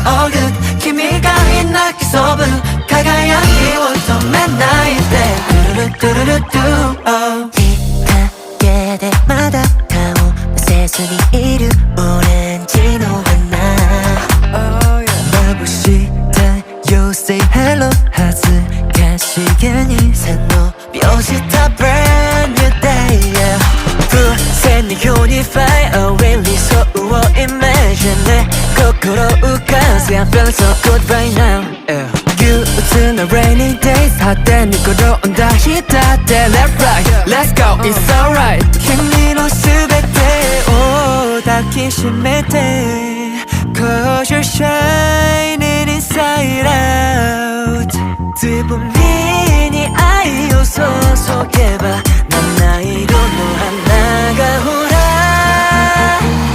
all good 君がいなきそぶ輝きを止めないでトゥルルトゥルルトゥ日陰でまだ顔見せずにいるオレンジの花眩しい太陽 Say hello 恥ずかしげに背伸びをした Brand new day yeah 風船のように Fly away 理想を Imagine 心浮かせ I feel so good right now yeah 憂鬱な rainy days 果てに転んだ日だって Left right Let's go It's alright 君のすべてを抱きしめて Cause you're shining inside out つぼみに愛を注げば七色の